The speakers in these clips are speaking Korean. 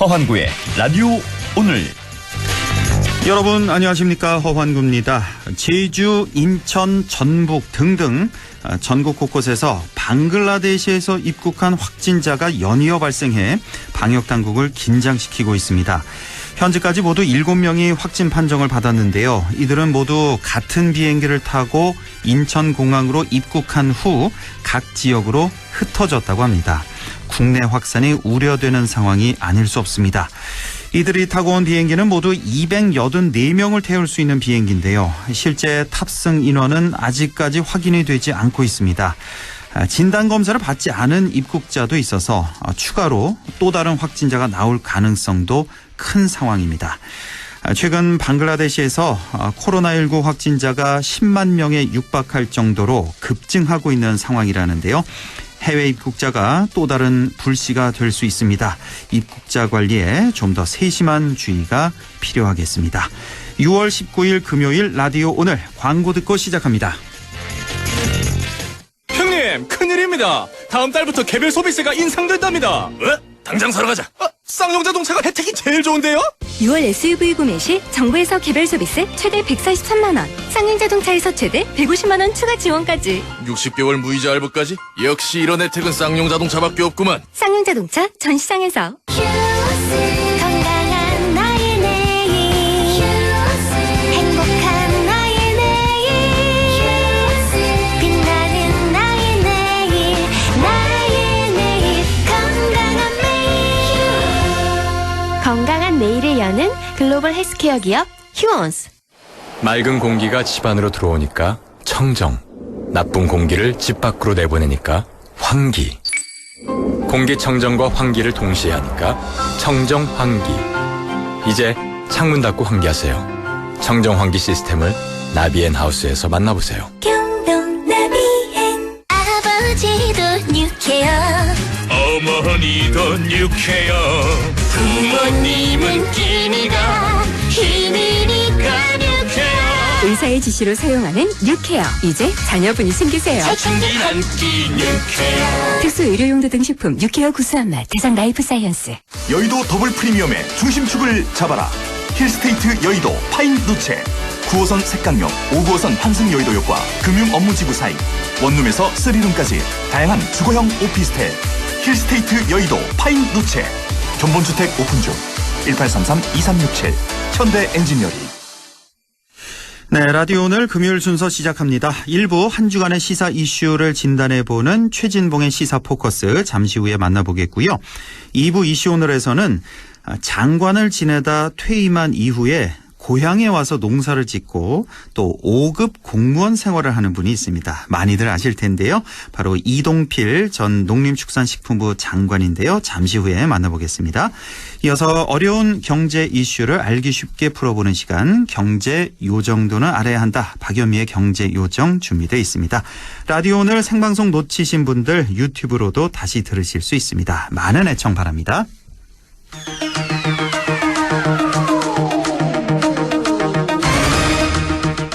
허환구의 라디오 오늘. 여러분 안녕하십니까, 허환구입니다. 제주, 인천, 전북 등등 전국 곳곳에서 방글라데시에서 입국한 확진자가 연이어 발생해 방역당국을 긴장시키고 있습니다. 현재까지 모두 7명이 확진 판정을 받았는데요. 이들은 모두 같은 비행기를 타고 인천공항으로 입국한 후 각 지역으로 흩어졌다고 합니다. 국내 확산이 우려되는 상황이 아닐 수 없습니다. 이들이 타고 온 비행기는 모두 284명을 태울 수 있는 비행기인데요. 실제 탑승 인원은 아직까지 확인이 되지 않고 있습니다. 진단검사를 받지 않은 입국자도 있어서 추가로 또 다른 확진자가 나올 가능성도 큰 상황입니다. 최근 방글라데시에서 코로나19 확진자가 10만 명에 육박할 정도로 급증하고 있는 상황이라는데요. 해외 입국자가 또 다른 불씨가 될 수 있습니다. 입국자 관리에 좀 더 세심한 주의가 필요하겠습니다. 6월 19일 금요일 라디오 오늘 광고 듣고 시작합니다. 형님, 큰일입니다. 다음 달부터 개별 소비세가 인상된답니다. 왜? 당장 사러 가자. 쌍용자동차가 혜택이 제일 좋은데요? 6월 SUV 구매 시 정부에서 개별 소비세 최대 143만 원, 쌍용자동차에서 최대 150만 원 추가 지원까지. 60개월 무이자 할부까지? 역시 이런 혜택은 쌍용자동차밖에 없구만. 쌍용자동차 전 시장에서. 건강한 나의 내일, 행복한 나의 내일, 빛나는 나의 내일, 나의 내일, 건강한 매일. 건강한 내일을 여는 글로벌 헬스케어 기업 휴원스. 맑은 공기가 집 안으로 들어오니까 청정, 나쁜 공기를 집 밖으로 내보내니까 환기. 공기청정과 환기를 동시에 하니까 청정환기. 이제 창문 닫고 환기하세요. 청정환기 시스템을 나비앤하우스에서 만나보세요. 경동 나비엔 아버지도 뉴케어, 어머니도 뉴케어. 부모님은 끼니가 힘이니까 뉴케어. 의사의 지시로 사용하는 뉴케어. 이제 자녀분이 생기세요. 사춘기 한끼 뉴케어. 특수 의료용도 등 식품 뉴케어 구수한 맛 대상 라이프 사이언스. 여의도 더블 프리미엄의 중심축을 잡아라. 힐스테이트 여의도 파인 누체. 9호선 색강역, 5구호선 환승 여의도역과 금융 업무지구 사이, 원룸에서 3룸까지 다양한 주거형 오피스텔. 힐스테이트 여의도 파인 누체. 견본주택 오픈 중. 1833-2367 현대 엔지니어링. 네, 라디오 오늘 금요일 순서 시작합니다. 1부 한 주간의 시사 이슈를 진단해보는 최진봉의 시사 포커스 잠시 후에 만나보겠고요. 2부 이슈 오늘에서는 장관을 지내다 퇴임한 이후에 고향에 와서 농사를 짓고 또 5급 공무원 생활을 하는 분이 있습니다. 많이들 아실 텐데요. 바로 이동필 전 농림축산식품부 장관인데요. 잠시 후에 만나보겠습니다. 이어서 어려운 경제 이슈를 알기 쉽게 풀어보는 시간, 경제 요정도는 알아야 한다. 박연미의 경제 요정 준비되어 있습니다. 라디오 오늘 생방송 놓치신 분들 유튜브로도 다시 들으실 수 있습니다. 많은 애청 바랍니다.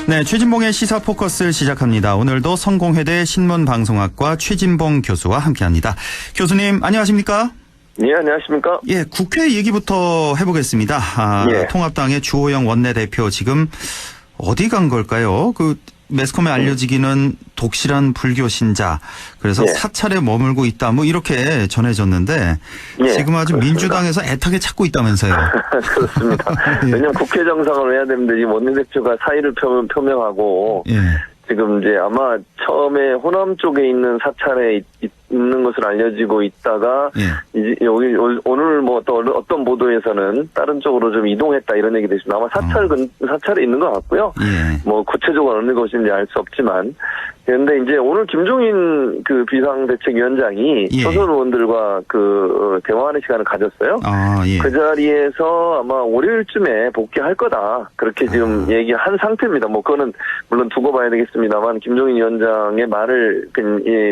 네, 최진봉의 시사 포커스 시작합니다. 오늘도 성공회대 신문방송학과 최진봉 교수와 함께합니다. 교수님 안녕하십니까? 예, 안녕하십니까? 예, 국회 얘기부터 해보겠습니다. 예. 통합당의 주호영 원내대표 지금 어디 간 걸까요? 매스컴에 알려지기는 독실한 불교 신자, 그래서 예. 사찰에 머물고 있다, 뭐 이렇게 전해졌는데 예, 지금 아주 그렇습니다. 민주당에서 애타게 찾고 있다면서요. 그렇습니다. 예. 왜냐면 국회 정상을 해야 되는데 지금 원내대표가 사의를 표명하고 예. 지금 이제 아마 처음에 호남 쪽에 있는 사찰에 있는 것을 알려지고 있다가 예. 이제 여기 오늘 뭐 또 어떤 보도에서는 다른 쪽으로 좀 이동했다 이런 얘기도 있습니다. 아마 사찰에 있는 것 같고요. 예. 뭐 구체적으로 어느 곳인지 알 수 없지만, 그런데 이제 오늘 김종인 그 비상대책위원장이 예. 초선 의원들과 대화하는 시간을 가졌어요. 아, 예. 그 자리에서 아마 월요일쯤에 복귀할 거다 그렇게 지금 얘기한 상태입니다. 뭐 그거는 물론 두고 봐야 되겠습니다만 김종인 위원장의 말을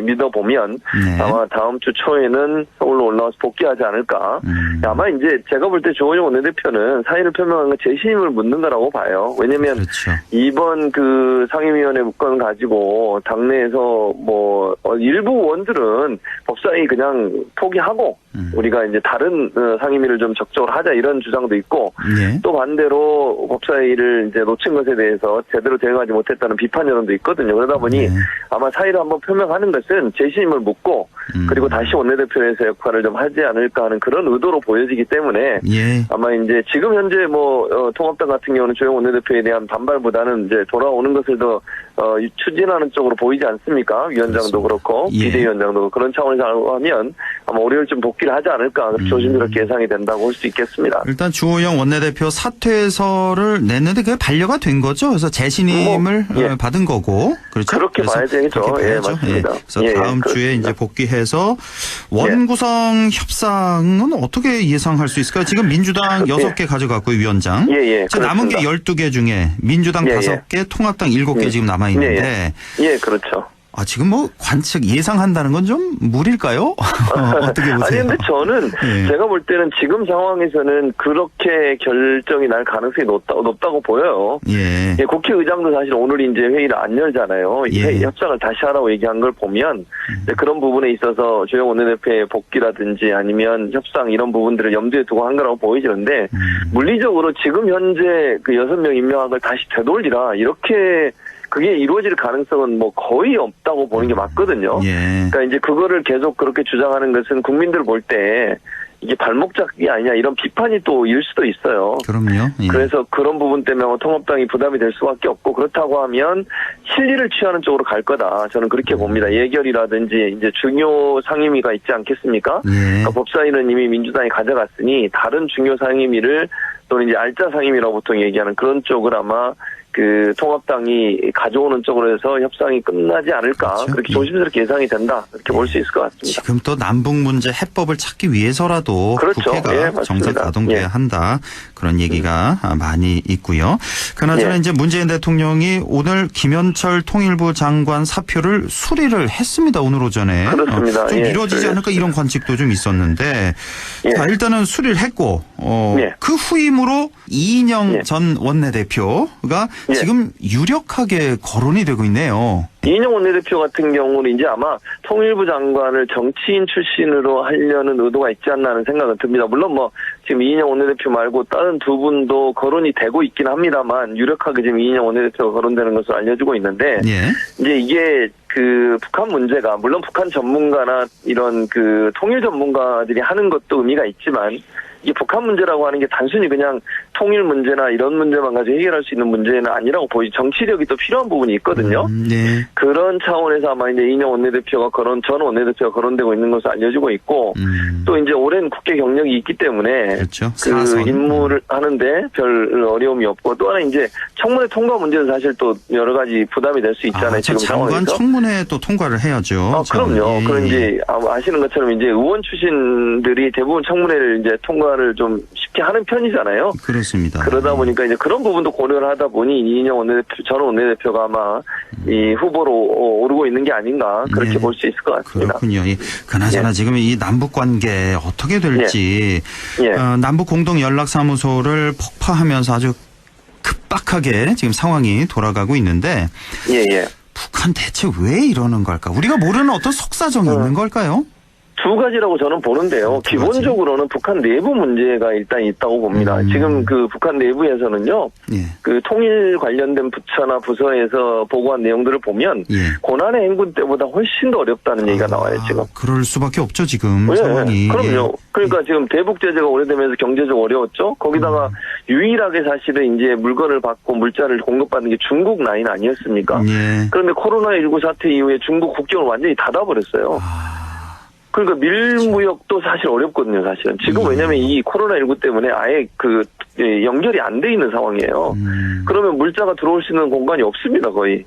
믿어보면 네. 아마 다음 주 초에는 서울로 올라와서 복귀하지 않을까. 아마 이제 제가 볼 때 주호영 원내대표는 사의를 표명한 건 재심을 묻는 거라고 봐요. 왜냐면 그렇죠. 이번 그 상임위원회 문건 가지고 당내에서 뭐 일부 의원들은 법사위 그냥 포기하고 우리가 이제 다른 상임위를 좀 적극적으로 하자 이런 주장도 있고 예. 네. 또 반대로 법사위를 이제 놓친 것에 대해서 제대로 대응하지 못했다는 비판 여론도 있거든요. 그러다 보니 네. 아마 사의를 한번 표명하는 것은 재신임을 묻고 그리고 다시 원내대표에서 역할을 좀 하지 않을까 하는 그런 의도로 보여지기 때문에 예. 아마 이제 지금 현재 통합당 같은 경우는 조영 원내대표에 대한 반발보다는 이제 돌아오는 것을 더 추진하는 쪽으로 보이지 않습니까? 위원장도 그렇고 예. 비대위원장도 그런 차원에서 하면 아마 월요일쯤 복귀를 하지 않을까 조심스럽게 예상이 된다고 볼 수 있겠습니다. 일단 주호영 원내대표 사퇴서를 냈는데 그게 반려가 된 거죠. 그래서 재신임을 예. 받은 거고 그렇죠. 그렇게 그래서 봐야죠. 그렇게 예, 봐야죠. 맞습니다. 그래서 예, 다음 그렇습니다. 주에 이제 복귀해서 원구성 협상은 어떻게 예상할 수 있을까요? 지금 민주당 6개 가져갔고요, 위원장. 예, 지금 남은 게 그렇습니다. 12개 중에 민주당 예, 5개, 통합당 7개 지금 남아 있는데 예, 그렇죠. 지금 뭐 관측 예상한다는 건 좀 무리일까요? 어떻게 보세요? 아니 근데 저는 예. 제가 볼 때는 지금 상황에서는 그렇게 결정이 날 가능성이 높다고 보여요. 예. 예, 국회의장도 사실 오늘 이제 회의를 안 열잖아요. 이 예. 회의 협상을 다시 하라고 얘기한 걸 보면 이제 그런 부분에 있어서 조영 원내대표의 복귀라든지 아니면 협상 이런 부분들을 염두에 두고 한 거라고 보이지는데 물리적으로 지금 현재 그 6명 임명한 걸 다시 되돌리라 이렇게 그게 이루어질 가능성은 뭐 거의 없다고 보는 게 맞거든요. 예. 그러니까 이제 그거를 계속 그렇게 주장하는 것은 국민들 볼 때 이게 발목 잡기 아니냐 이런 비판이 또 일 수도 있어요. 그럼요. 예. 그래서 그런 부분 때문에 통합당이 부담이 될 수밖에 없고 그렇다고 하면 실리를 취하는 쪽으로 갈 거다. 저는 그렇게 봅니다. 예결이라든지 이제 중요 상임위가 있지 않겠습니까? 예. 그러니까 법사위는 이미 민주당이 가져갔으니 다른 중요 상임위를 또는 이제 알짜 상임위라고 보통 얘기하는 그런 쪽을 아마 그 통합당이 가져오는 쪽으로 해서 협상이 끝나지 않을까 그렇죠. 그렇게 예. 조심스럽게 예상이 된다 이렇게 볼 수 있을 것 같습니다. 지금 또 남북 문제 해법을 찾기 위해서라도 그렇죠. 국회가 예, 맞습니다. 정상 가동돼야 예. 한다. 그런 얘기가 많이 있고요. 그나저나 예. 이제 문재인 대통령이 오늘 김현철 통일부 장관 사표를 수리를 했습니다. 오늘 오전에. 그렇습니다. 좀 예, 미뤄지지 않을까 이런 관측도 좀 있었는데 예. 자, 일단은 수리를 했고 예. 그 후임으로 이인영 예. 전 원내대표가 예. 지금 유력하게 거론이 되고 있네요. 이인영 원내대표 같은 경우는 이제 아마 통일부 장관을 정치인 출신으로 하려는 의도가 있지 않나 하는 생각은 듭니다. 물론 뭐 지금 이인영 원내대표 말고 다른 두 분도 거론이 되고 있긴 합니다만 유력하게 지금 이인영 원내대표가 거론되는 것으로 알려지고 있는데 예. 이제 이게 그 북한 문제가 물론 북한 전문가나 이런 그 통일 전문가들이 하는 것도 의미가 있지만 이게 북한 문제라고 하는 게 단순히 그냥 통일 문제나 이런 문제만 가지고 해결할 수 있는 문제는 아니라고 보이 정치력이 또 필요한 부분이 있거든요. 네. 그런 차원에서 아마 이제 이인영 원내대표가 전 원내대표가 거론되고 있는 것으로 알려지고 있고 또 이제 오랜 국회 경력이 있기 때문에 그렇죠. 그 사선. 임무를 하는데 별 어려움이 없고 또 하나 이제 청문회 통과 문제는 사실 또 여러 가지 부담이 될 수 있잖아요. 저 지금 장관 상황에서. 청문회 또 통과를 해야죠. 그럼요. 예, 그런 예. 이제 아시는 것처럼 이제 의원 출신들이 대부분 청문회를 이제 통과를 좀 쉽게 하는 편이잖아요. 그렇습니다. 그러다 보니까 이제 그런 부분도 고려를 하다 보니 이인영 원내대표, 전 원내대표가 아마 이 후보로 오르고 있는 게 아닌가 그렇게 예. 볼 수 있을 것 같습니다. 그렇군요. 예. 그나저나 예. 지금 이 남북 관계 어떻게 될지 예. 남북 공동 연락 사무소를 폭파하면서 아주 급박하게 지금 상황이 돌아가고 있는데 예. 북한 대체 왜 이러는 걸까? 우리가 모르는 어떤 속사정이 있는 걸까요? 두 가지라고 저는 보는데요. 두 가지. 기본적으로는 북한 내부 문제가 일단 있다고 봅니다. 지금 그 북한 내부에서는요. 예. 그 통일 관련된 부처나 부서에서 보고한 내용들을 보면 예. 고난의 행군 때보다 훨씬 더 어렵다는 얘기가 나와요, 지금. 그럴 수밖에 없죠, 지금 예, 상황이. 그럼요. 그러니까 지금 대북 제재가 오래되면서 경제적으로 어려웠죠. 거기다가 유일하게 사실은 이제 물건을 받고 물자를 공급받는 게 중국 라인 아니었습니까? 예. 그런데 코로나19 사태 이후에 중국 국경을 완전히 닫아버렸어요. 그러니까 밀무역도 사실 어렵거든요, 사실은. 지금 왜냐면 이 코로나19 때문에 아예 그 연결이 안 돼 있는 상황이에요. 그러면 물자가 들어올 수 있는 공간이 없습니다, 거의.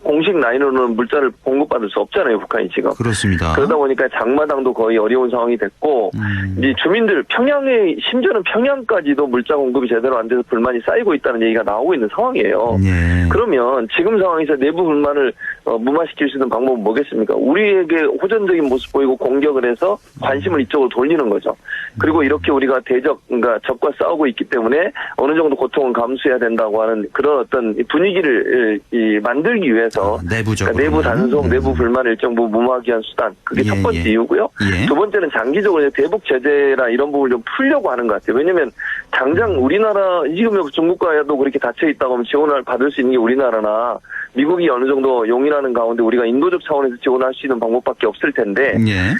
공식 라인으로는 물자를 공급받을 수 없잖아요, 북한이 지금. 그렇습니다. 그러다 보니까 장마당도 거의 어려운 상황이 됐고, 이제 주민들 심지어는 평양까지도 물자 공급이 제대로 안 돼서 불만이 쌓이고 있다는 얘기가 나오고 있는 상황이에요. 예. 그러면 지금 상황에서 내부 불만을 무마시킬 수 있는 방법은 뭐겠습니까? 우리에게 호전적인 모습 모습 보이고 공격을 해서 관심을 이쪽으로 돌리는 거죠. 그리고 이렇게 우리가 그러니까 적과 싸우고 있기 때문에 어느 정도 고통은 감수해야 된다고 하는 그런 어떤 분위기를 만들기 위해서 내부적으로 그러니까 내부 단속, 내부 불만을 일정 부분 무마하기 위한 수단. 그게 첫 번째 이유고요. 두 번째는 장기적으로 대북 제재나 이런 부분을 좀 풀려고 하는 것 같아요. 왜냐하면 당장 우리나라 지금 중국과도 그렇게 닫혀 있다고 하면 지원을 받을 수 있는 게 우리나라나 미국이 어느 정도 용인하는 가운데 우리가 인도적 차원에서 지원할 수 있는 방법밖에 없을 텐데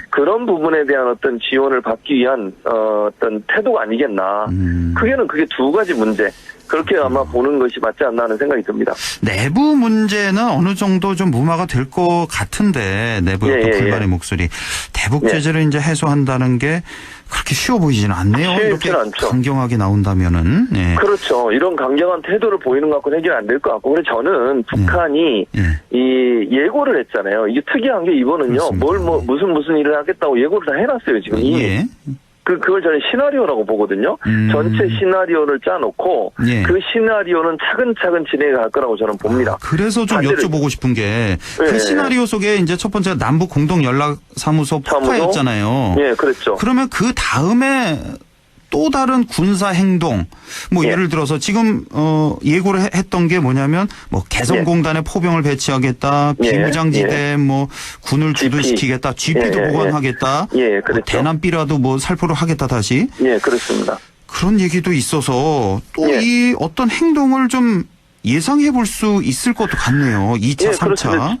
그런 부분에 대한 어떤 지원을 받기 위한 어떤 태도가 아니겠나. 그게 두 가지 문제. 그렇게 아마 보는 것이 맞지 않나 하는 생각이 듭니다. 내부 문제는 어느 정도 좀 무마가 될 것 같은데 내부의 불만의 목소리. 대북 제재를 이제 해소한다는 게 그렇게 쉬워 보이지는 않네요. 이렇게 않죠. 강경하게 나온다면은. 그렇죠. 이런 강경한 태도를 보이는 것 갖고는 해결 안 될 것 같고. 그래서 저는 북한이 이 예고를 했잖아요. 이게 특이한 게 이번은요. 무슨 일을 하겠다고 예고를 다 해놨어요. 지금 이미. 그걸 저는 시나리오라고 보거든요. 전체 시나리오를 짜놓고 그 시나리오는 차근차근 진행할 거라고 저는 봅니다. 그래서 좀 여쭤보고 싶은 게 그 시나리오 속에 이제 첫 번째가 남북 공동 연락사무소 폭파였잖아요. 그랬죠. 그러면 그 다음에 또 다른 군사 행동, 예를 들어서 지금 예고를 했던 게 뭐냐면 개성공단에 포병을 배치하겠다, 비무장지대 군을 주둔시키겠다, GP도 보관하겠다, 대남비라도 살포를 하겠다 다시. 그렇습니다. 그런 얘기도 있어서 또 이 어떤 행동을 좀 예상해 볼 수 있을 것도 같네요. 2차, 3차.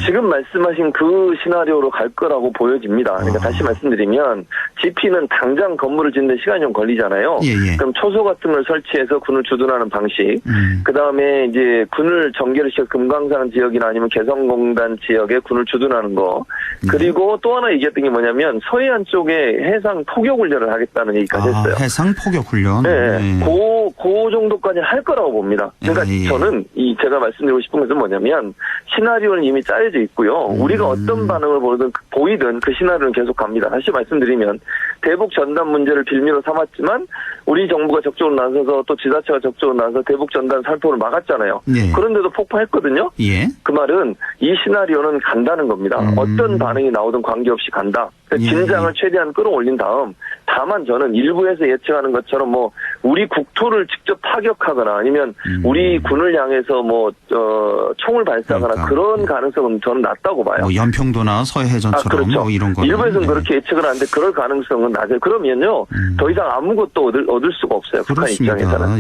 지금 말씀하신 그 시나리오로 갈 거라고 보여집니다. 그러니까 다시 말씀드리면 GP는 당장 건물을 짓는 시간이 좀 걸리잖아요. 그럼 초소 같은 걸 설치해서 군을 주둔하는 방식. 그다음에 이제 군을 전개를 시켜 금강산 지역이나 아니면 개성공단 지역에 군을 주둔하는 거. 그리고 또 하나 얘기했던 게 뭐냐면 서해안 쪽에 해상 포격 훈련을 하겠다는 얘기까지 했어요. 해상 포격 훈련. 그 정도까지 할 거라고 봅니다. 그러니까 저는 제가 말씀드리고 싶은 것은 뭐냐면 시나리오는 이미 짜여져 있고요. 우리가 어떤 반응을 보이든 그 시나리오는 계속 갑니다. 다시 말씀드리면 대북 전단 문제를 빌미로 삼았지만 우리 정부가 적극적으로 나서서 또 지자체가 적극적으로 나서서 대북 전단 살포를 막았잖아요. 그런데도 폭파했거든요. 그 말은 이 시나리오는 간다는 겁니다. 어떤 반응이 나오든 관계없이 간다. 긴장을 최대한 끌어올린 다음 다만 저는 일부에서 예측하는 것처럼 우리 국토를 직접 타격하거나 아니면 우리 군을 향해서 총을 발사하거나 그런 가능성은 저는 낮다고 봐요. 연평도나 서해해전처럼 그렇죠. 이런 거. 일부에서는 그렇게 예측을 하는데 그럴 가능성은 낮아요. 그러면요 더 이상 아무것도 얻을 수가 없어요. 북한 입장에서는.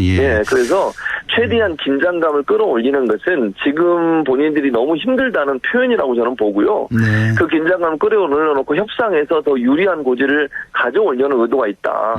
그래서 최대한 긴장감을 끌어올리는 것은 지금 본인들이 너무 힘들다는 표현이라고 저는 보고요. 그 긴장감을 끌어올려놓고 협상에서 더 유리한 고지를 가져오려는 의도가 있다.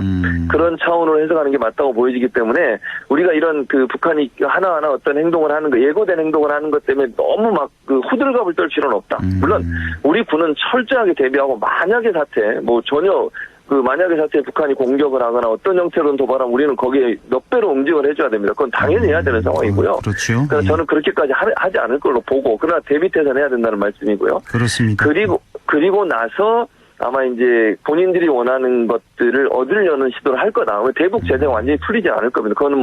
그런 차원으로 해석하는 게 맞다고 보여지기 때문에 우리가 이런 북한이 하나하나 어떤 행동을 하는 거, 예고된 행동을 하는 것 때문에 너무 막 호들갑을 떨 필요는 없다. 물론 우리 군은 철저하게 대비하고 만약의 사태, 전혀 만약의 사태에 북한이 공격을 하거나 어떤 형태로는 도발하면 우리는 거기에 몇 배로 응징을 해줘야 됩니다. 그건 당연히 해야 되는 상황이고요. 그렇죠. 그래서 저는 그렇게까지 하지 않을 걸로 보고, 그러나 대비태세는 해야 된다는 말씀이고요. 그렇습니다. 그리고 나서 아마 이제 본인들이 원하는 것들을 얻으려는 시도를 할 거다. 대북 제재가 완전히 풀리지 않을 겁니다. 그거는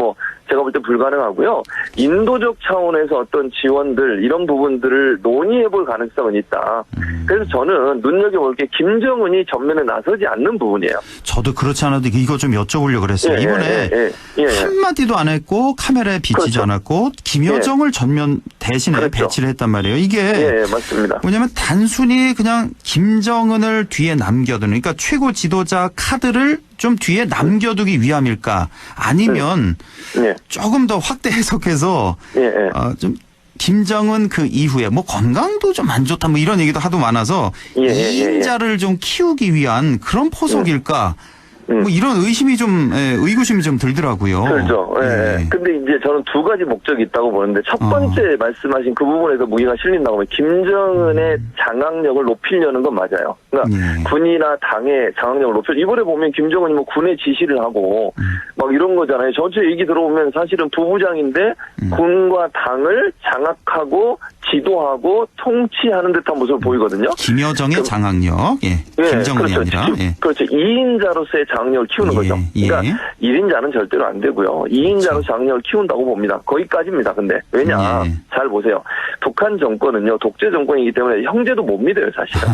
제가 볼 때 불가능하고요. 인도적 차원에서 어떤 지원들 이런 부분들을 논의해 볼 가능성은 있다. 그래서 저는 눈여겨볼 게 김정은이 전면에 나서지 않는 부분이에요. 저도 그렇지 않아도 이거 좀 여쭤보려고 그랬어요. 이번에 한마디도 안 했고 카메라에 비치지 않았고 김여정을 전면 대신에 배치를 했단 말이에요. 이게 맞습니다. 뭐냐면 단순히 그냥 김정은을 뒤에 남겨두는, 그러니까 최고 지도자 카드를 좀 뒤에 남겨두기 위함일까? 아니면 조금 더 확대 해석해서 좀 김정은 그 이후에 건강도 좀 안 좋다 이런 얘기도 하도 많아서 이인자를 좀 키우기 위한 그런 포석일까? 이런 의심이 의구심이 좀 들더라고요. 그렇죠. 근데 이제 저는 두 가지 목적이 있다고 보는데 첫 번째 말씀하신 그 부분에서 무기가 실린다고 하면 김정은의 장악력을 높이려는 건 맞아요. 그러니까 군이나 당의 장악력을 이번에 보면 김정은이 군의 지시를 하고 이런 거잖아요. 전체 얘기 들어보면 사실은 부부장인데 군과 당을 장악하고 지도하고 통치하는 듯한 모습을 보이거든요. 김여정의 장악력, 김정은이 그렇죠. 아니라. 그렇죠. 2인자로서의 장학력을 키우는 거죠. 그러니까 1인자는 절대로 안 되고요. 2인자로 장학력을 키운다고 봅니다. 거기까지입니다. 근데 왜냐? 잘 보세요. 북한 정권은요. 독재 정권이기 때문에 형제도 못 믿어요. 사실은.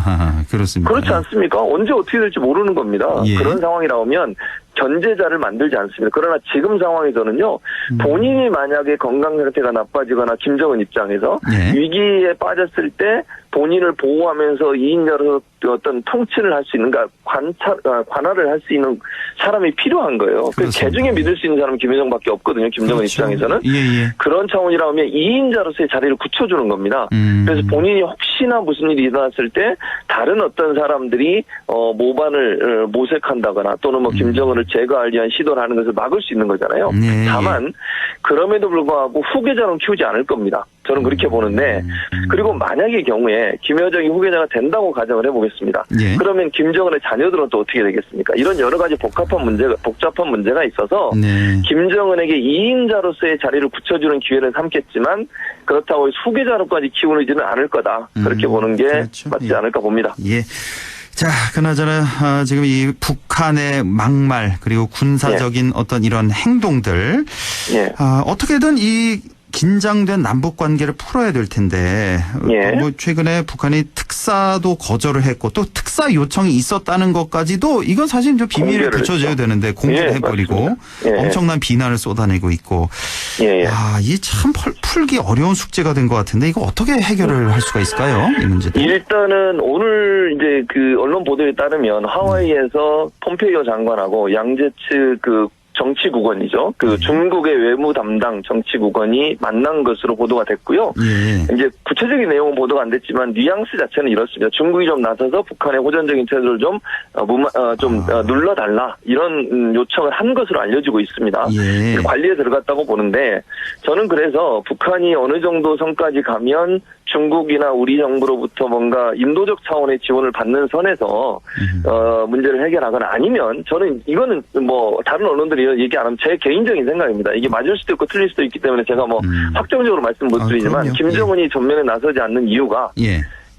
그렇습니다. 그렇지 않습니까? 언제 어떻게 될지 모르는 겁니다. 그런 상황이 나오면 견제자를 만들지 않습니다. 그러나 지금 상황에서는요. 본인이 만약에 건강 상태가 나빠지거나 김정은 입장에서 위기에 빠졌을 때 본인을 보호하면서 2인자로서 어떤 통치를 할 수 있는, 그러니까 관할을 할 수 있는 사람이 필요한 거예요. 그 개중에 믿을 수 있는 사람은 김여정밖에 없거든요. 김정은 입장에서는. 그런 차원이라면 2인자로서의 자리를 굳혀주는 겁니다. 그래서 본인이 혹시나 무슨 일이 일어났을 때 다른 어떤 사람들이 모반을 모색한다거나 또는 뭐 김정은을 제거할 위한 시도를 하는 것을 막을 수 있는 거잖아요. 다만 그럼에도 불구하고 후계자는 키우지 않을 겁니다. 저는 그렇게 보는데, 그리고 만약의 경우에 김여정이 후계자가 된다고 가정을 해보겠습니다. 그러면 김정은의 자녀들은 또 어떻게 되겠습니까? 이런 여러 가지 복잡한 문제가 있어서 김정은에게 2인자로서의 자리를 굳혀주는 기회를 삼겠지만 그렇다고 후계자로까지 키우지는 않을 거다. 그렇게 보는 게 맞지 않을까 봅니다. 자, 그나저나 지금 이 북한의 막말 그리고 군사적인 어떤 이런 행동들 어떻게든 이 긴장된 남북 관계를 풀어야 될 텐데 뭐 최근에 북한이 특사도 거절을 했고 또 특사 요청이 있었다는 것까지도 이건 사실 좀 비밀에 붙여줘야 되는데 공개를 해버리고 엄청난 비난을 쏟아내고 있고 이 참 풀기 어려운 숙제가 된 것 같은데 이거 어떻게 해결을 할 수가 있을까요? 이 문제들. 일단은 오늘 이제 그 언론 보도에 따르면 하와이에서 폼페이오 장관하고 양제츠 그 정치국원이죠. 그 중국의 외무 담당 정치국원이 만난 것으로 보도가 됐고요. 이제 구체적인 내용은 보도가 안 됐지만 뉘앙스 자체는 이렇습니다. 중국이 좀 나서서 북한의 호전적인 태도를 좀 눌러달라 이런 요청을 한 것으로 알려지고 있습니다. 관리에 들어갔다고 보는데 저는 그래서 북한이 어느 정도 선까지 가면 중국이나 우리 정부로부터 뭔가 인도적 차원의 지원을 받는 선에서 문제를 해결하거나 아니면 저는 이거는 뭐 다른 언론들이 얘기 안 하면 제 개인적인 생각입니다. 이게 맞을 수도 있고 틀릴 수도 있기 때문에 제가 뭐 확정적으로 말씀 못 드리지만 김정은이 전면에 나서지 않는 이유가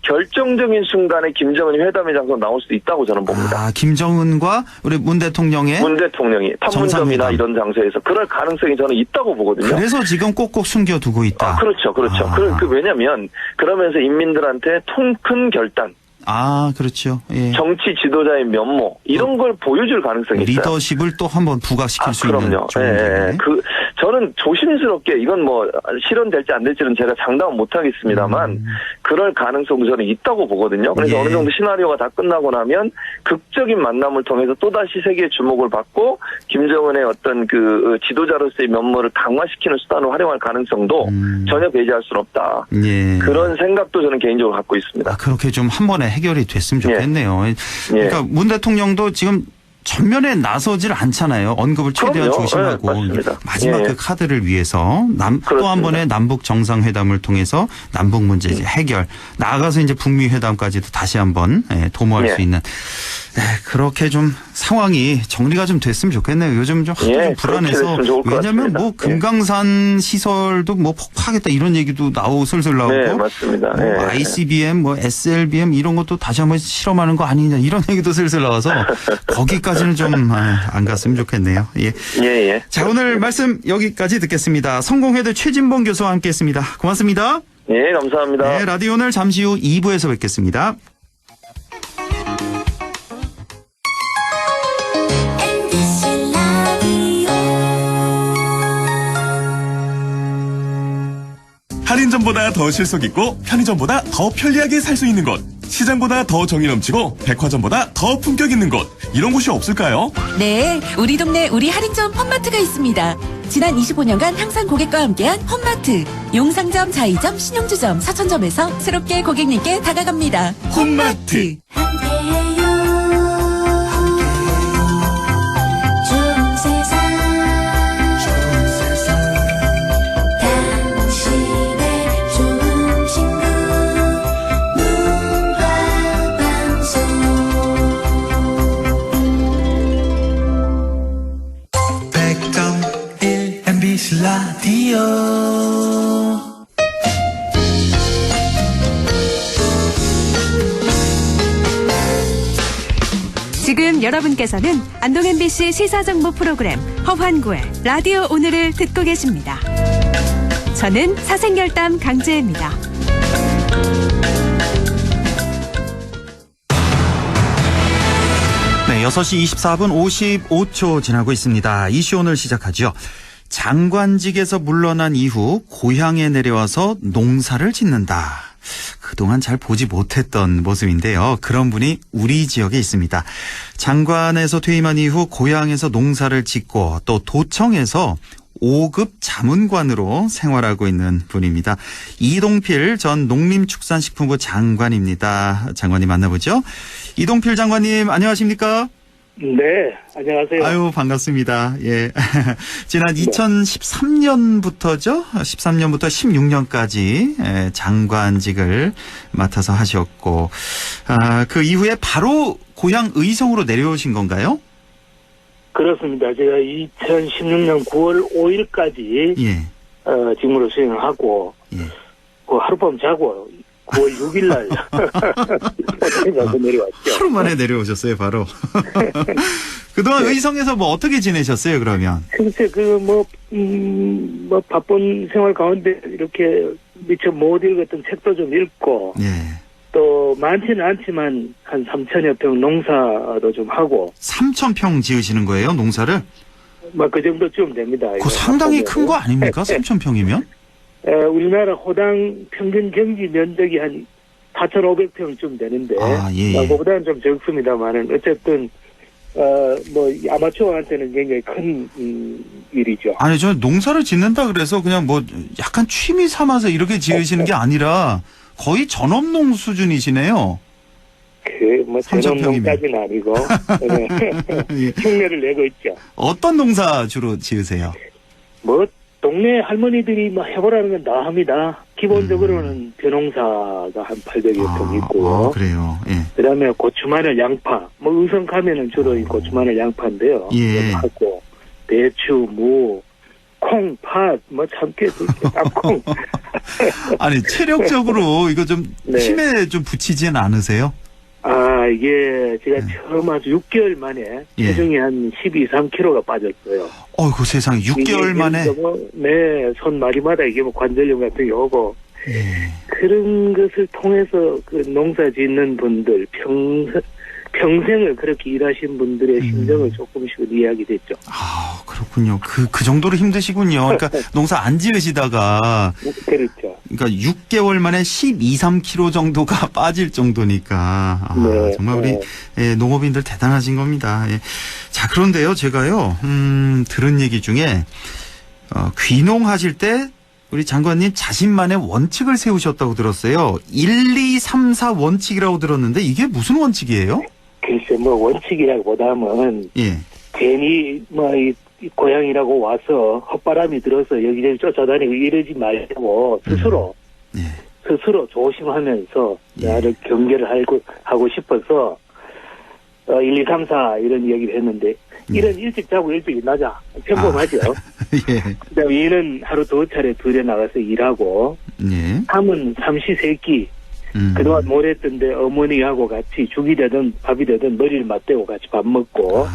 결정적인 순간에 김정은이 회담의 장소로 나올 수도 있다고 저는 봅니다. 김정은과 우리 문 대통령이 판문점이나 이런 장소에서 그럴 가능성이 저는 있다고 보거든요. 그래서 지금 꼭꼭 숨겨두고 있다. 그렇죠. 왜냐하면 그러면서 인민들한테 통 큰 결단. 그렇죠. 정치 지도자의 면모 이런 걸 보여줄 가능성이 있어요. 리더십을 또 한번 부각시킬 수 있는. 그럼요. 저는 조심스럽게 이건 뭐 실현될지 안 될지는 제가 장담은 못하겠습니다만 그럴 가능성도 저는 있다고 보거든요. 그래서 어느 정도 시나리오가 다 끝나고 나면 극적인 만남을 통해서 또다시 세계의 주목을 받고 김정은의 어떤 그 지도자로서의 면모를 강화시키는 수단으로 활용할 가능성도 전혀 배제할 수는 없다. 그런 생각도 저는 개인적으로 갖고 있습니다. 그렇게 좀 한 번에 해결이 됐으면 좋겠네요. 그러니까 문 대통령도 지금 전면에 나서질 않잖아요. 언급을 최대한 조심하고 마지막 그 카드를 위해서 또 한 번의 남북 정상회담을 통해서 남북 문제 해결 나아가서 이제 북미 회담까지도 다시 한번 도모할 수 있는 그렇게 좀 상황이 정리가 좀 됐으면 좋겠네요. 요즘 좀 좀 불안해서 왜냐하면 뭐 금강산 시설도 뭐 폭파하겠다 이런 얘기도 슬슬 나오고 맞습니다. 뭐 ICBM, 뭐 SLBM 이런 것도 다시 한번 실험하는 거 아니냐 이런 얘기도 슬슬 나와서 거기까지는 좀 안 갔으면 좋겠네요. 자, 오늘 말씀 여기까지 듣겠습니다. 성공회대 최진봉 교수와 함께했습니다. 고맙습니다. 감사합니다. 라디오 오늘 잠시 후 2부에서 뵙겠습니다. 할인점보다 더 실속 있고 편의점보다 더 편리하게 살 수 있는 곳, 시장보다 더 정이 넘치고 백화점보다 더 품격 있는 곳, 이런 곳이 없을까요? 네, 우리 동네 우리 할인점 홈마트가 있습니다. 지난 25년간 항상 고객과 함께한 홈마트. 용상점, 자이점, 신용주점, 사천점에서 새롭게 고객님께 다가갑니다. 홈마트. 지금 지금 여러분께서는 안동 MBC 시사정보 프로그램 허환구의 라디오 오늘을 듣고 계십니다. 저는 사생결담 강지혜입니다. 네, 6시 24분 55초 지나고 있습니다. 이슈 오늘 시작하죠. 장관직에서 물러난 이후 고향에 내려와서 농사를 짓는다. 그동안 잘 보지 못했던 모습인데요. 그런 분이 우리 지역에 있습니다. 장관에서 퇴임한 이후 고향에서 농사를 짓고 또 도청에서 5급 자문관으로 생활하고 있는 분입니다. 이동필 전 농림축산식품부 장관입니다. 장관님 만나보죠. 이동필 장관님 안녕하십니까? 네, 안녕하세요. 아유, 반갑습니다. 예. 지난 2013년부터죠? 13년부터 16년까지 장관직을 맡아서 하셨고, 그 이후에 바로 고향 의성으로 내려오신 건가요? 그렇습니다. 제가 2016년 9월 5일까지 예. 직무를 수행을 하고, 예. 그 하룻밤 자고 9월 6일 날 가서 내려왔죠. 하루 만에 내려오셨어요, 바로. 그동안 네. 의성에서 뭐 어떻게 지내셨어요, 그러면? 글쎄, 바쁜 생활 가운데 이렇게 미처 못 읽었던 책도 좀 읽고, 예. 또 많지는 않지만 한 3천여 평 농사도 좀 하고. 3,000평 지으시는 거예요, 농사를? 그 정도쯤 됩니다. 그 상당히 큰 거 아닙니까? 3,000평이면? 우리나라 호당 평균 경지 면적이 한 4,500평쯤 되는데, 예. 그거보다는 좀 적습니다만은, 어쨌든, 아마추어한테는 굉장히 큰, 일이죠. 아니, 저 농사를 짓는다 그래서 그냥 뭐 약간 취미 삼아서 이렇게 지으시는 게 아니라 거의 전업농 수준이시네요. 전업농까지는 아니고, 예. 흉내를 내고 있죠. 어떤 농사 주로 지으세요? 동네 할머니들이 해보라는 건 다 합니다. 기본적으로는 벼농사가 한 800여 평 있고요. 그래요. 예. 그 다음에 고추, 마늘, 양파. 의성 가면은 주로 이 고추, 마늘, 양파인데요. 예. 하고, 배추, 무, 콩, 팥, 참깨, 땅콩. 아니, 체력적으로 이거 좀 힘에 좀 붙이진 않으세요? 이게 제가 처음 아주 6개월 만에 체중이 한 12, 3kg가 빠졌어요. 어이구, 세상에 6개월 만에? 손 마디마다 이게 관절염 같은 게 오고. 그런 것을 통해서 그 농사 짓는 분들, 평생을 그렇게 일하신 분들의 심정을 조금씩은 이해하게 됐죠. 그렇군요. 그 정도로 힘드시군요. 그러니까 농사 안 지으시다가. 그렇죠. 그러니까 6개월 만에 12, 3kg 정도가 빠질 정도니까. 정말 우리 농업인들 대단하신 겁니다. 예. 자, 그런데요, 제가요, 들은 얘기 중에, 귀농하실 때 우리 장관님 자신만의 원칙을 세우셨다고 들었어요. 1, 2, 3, 4 원칙이라고 들었는데 이게 무슨 원칙이에요? 글쎄, 원칙이라기보다는, 괜히, 이 고향이라고 와서 헛바람이 들어서 여기저기 쫓아다니고 이러지 말고 스스로 조심하면서 나를 경계를 하고 싶어서 1, 2, 3, 4 이런 얘기를 했는데 일은 일찍 자고 일찍 일어나자. 평범하죠. 그다음에 일은 하루 두 차례 들여 나가서 일하고 3은 삼시세끼 그동안 뭘 했던데 어머니하고 같이 죽이 되든 밥이 되든 머리를 맞대고 같이 밥 먹고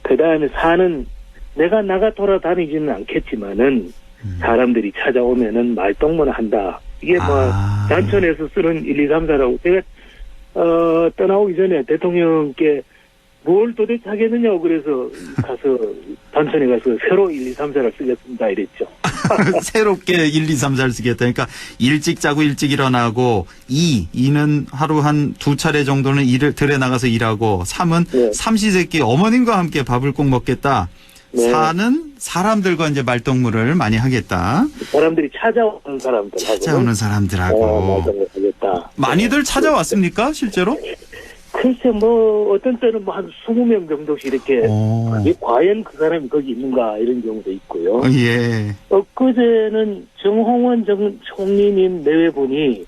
그 다음에 4는 내가 나가 돌아다니지는 않겠지만은 사람들이 찾아오면은 말동무는 한다. 이게 단촌에서 쓰는 1, 2, 3, 4라고 제가 떠나오기 전에 대통령께 뭘 도대체 하겠느냐고 그래서 단촌에 가서 새로 1, 2, 3, 4를 쓰겠습니다 이랬죠. 새롭게 1, 2, 3, 4를 쓰겠다. 그러니까 일찍 자고 일찍 일어나고 2는 하루 한 두 차례 정도는 들에 나가서 일하고 3은 삼시세끼 어머님과 함께 밥을 꼭 먹겠다. 4는 사람들과 이제 말동무를 많이 하겠다. 사람들이 찾아오는 사람들하고. 말동무를 하겠다. 많이들 찾아왔습니까 실제로? 글쎄 어떤 때는 한 20명 정도씩 이렇게 과연 그 사람이 거기 있는가 이런 경우도 있고요. 엊그제는 정홍원 총리님 내외분이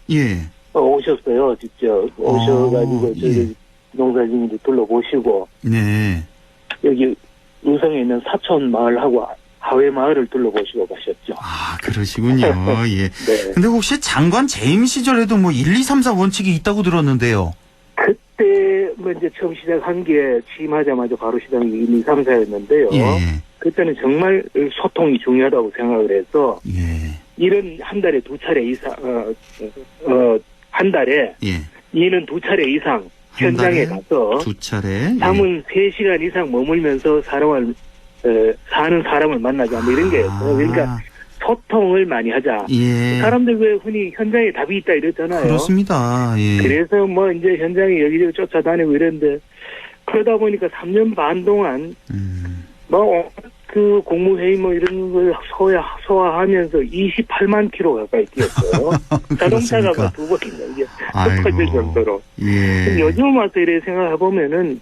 오셨어요. 직접 오셔가지고 저희 농사진들 둘러보시고 여기 의성에 있는 사촌 마을하고 하회 마을을 둘러보시고 가셨죠. 그러시군요. 예. 근데 혹시 장관 재임 시절에도 1, 2, 3, 4 원칙이 있다고 들었는데요. 그때 뭐 이제 처음 시작한 게 취임하자마자 바로 시작이 1, 2, 3, 4였는데요. 예. 그때는 정말 소통이 중요하다고 생각을 해서 예. 일은 한 달에 2차례 이상, 한 달에 예. 일은 2차례 이상 현장에 가서 2차례. 잠은 3시간 이상 머물면서 사는 사람을 만나자 뭐 이런 게 있어요. 그러니까 소통을 많이 하자. 예. 사람들 왜 흔히 현장에 답이 있다 이러잖아요. 그렇습니다. 예. 그래서 뭐 이제 현장에 여기저기 쫓아다니고 이랬는데 그러다 보니까 3년 반 동안 뭐 그 공무회의 뭐 이런 걸 소화하면서 28만 킬로 가까이 뛰었어요. 자동차가 뭐 2번이나 이게 흩어질 정도로. 예. 요즘 와서 이렇게 생각해 보면은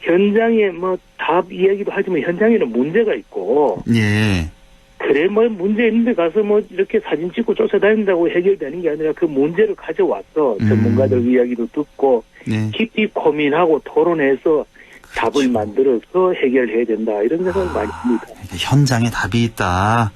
현장에 뭐 답 이야기도 하지만 현장에는 문제가 있고. 예. 그래 뭐 문제 있는데 가서 뭐 이렇게 사진 찍고 쫓아다닌다고 해결되는 게 아니라 그 문제를 가져와서 전문가들 이야기도 듣고 네. 깊이 고민하고 토론해서 답을 만들어서 해결해야 된다 이런 생각을 많이 합니다. 현장에 답이 있다.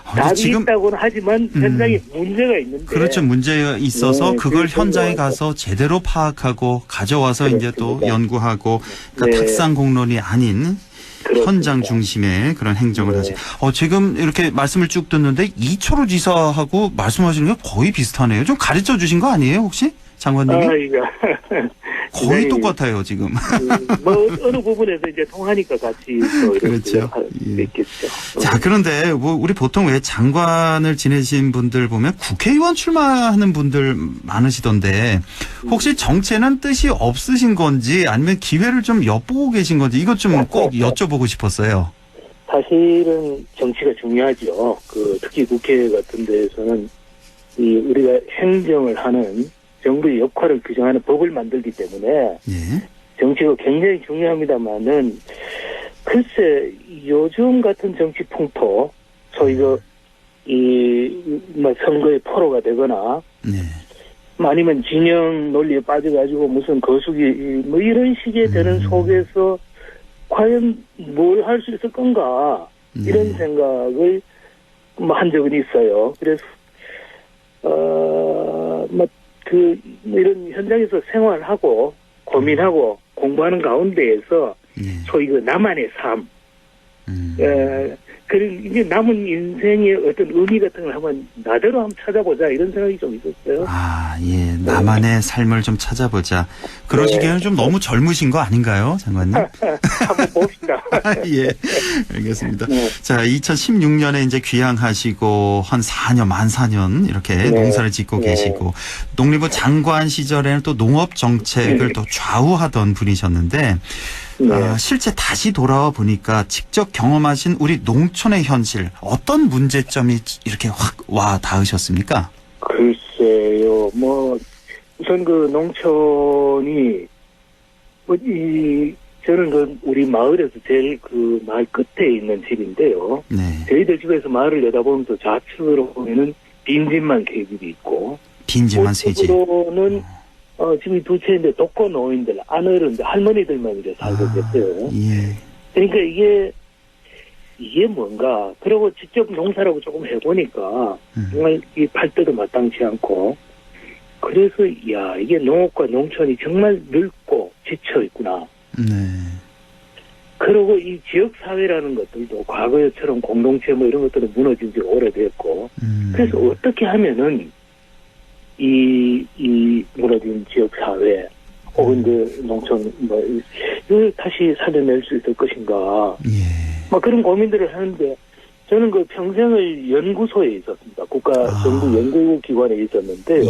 답이 지금 있다고는 하지만 현장에 문제가 있는데. 그렇죠. 문제가 있어서 네, 그걸 그래서 현장에 가서 제대로 파악하고 가져와서 이제 또 그렇습니다. 연구하고 그러니까 네. 탁상 공론이 아닌 그렇습니다. 현장 중심의 그런 행정을 네. 하지. 지금 이렇게 말씀을 쭉 듣는데 이철우 지사하고 말씀하시는 게 거의 비슷하네요. 좀 가르쳐 주신 거 아니에요, 혹시? 장관님이? 이거. 거의 네. 똑같아요, 지금. 뭐 어느 부분에서 이제 통하니까 같이 또 이렇게 그렇죠. 할 수 있겠죠. 자, 그런데 뭐 우리 보통 왜 장관을 지내신 분들 보면 국회의원 출마하는 분들 많으시던데 혹시 정체는 뜻이 없으신 건지 아니면 기회를 좀 엿보고 계신 건지 이것 좀 꼭 여쭤보고 싶었어요. 사실은 정치가 중요하죠. 특히 국회 같은 데에서는 우리가 행정을 하는 정부의 역할을 규정하는 법을 만들기 때문에 예. 정치가 굉장히 중요합니다만은 글쎄 요즘 같은 정치 풍토 소위 뭐 선거의 포로가 되거나 네. 아니면 진영 논리에 빠져가지고 무슨 거수기 뭐 이런 식의 되는 속에서 과연 뭘 할 수 있을 건가 이런 생각을 뭐 한 적은 있어요. 그래서 이런 현장에서 생활하고 고민하고 공부하는 가운데에서 소위 나만의 삶, 이제 남은 인생의 어떤 의미 같은 걸 한번 나대로 한번 찾아보자 이런 생각이 좀 있었어요. 예. 나만의 삶을 좀 찾아보자. 그러시기에는 좀 너무 젊으신 거 아닌가요, 장관님? 한번 봅시다. 예. 알겠습니다. 네. 자, 2016년에 이제 귀향하시고 한 4년, 만 4년 이렇게 농사를 짓고 계시고 농림부 장관 시절에는 또 농업 정책을 또 좌우하던 분이셨는데 실제 다시 돌아와 보니까 직접 경험하신 우리 농촌의 현실 어떤 문제점이 이렇게 확 와 닿으셨습니까? 글쎄요, 뭐 우선 농촌이 저는 우리 마을에서 제일 마을 끝에 있는 집인데요. 네. 저희들 집에서 마을을 내다보면서 좌측으로 보면은 빈집만 계집이 있고 빈집만 세 집. 우측으로는 집이 2채인데 독거 노인들, 안어른들, 할머니들만 이제 살고 계세요. 예. 그러니까 이게 뭔가, 그리고 직접 농사라고 조금 해보니까, 정말 이 팔때도 마땅치 않고, 그래서, 이게 농업과 농촌이 정말 늙고 지쳐있구나. 네. 그리고 이 지역사회라는 것들도 과거처럼 공동체 뭐 이런 것들은 무너진 지 오래됐고, 그래서 어떻게 하면은, 이 무너진 지역사회, 혹은 농촌, 이걸 다시 살려낼 수 있을 것인가. 그런 고민들을 하는데, 저는 평생을 연구소에 있었습니다. 정부 연구기관에 있었는데요.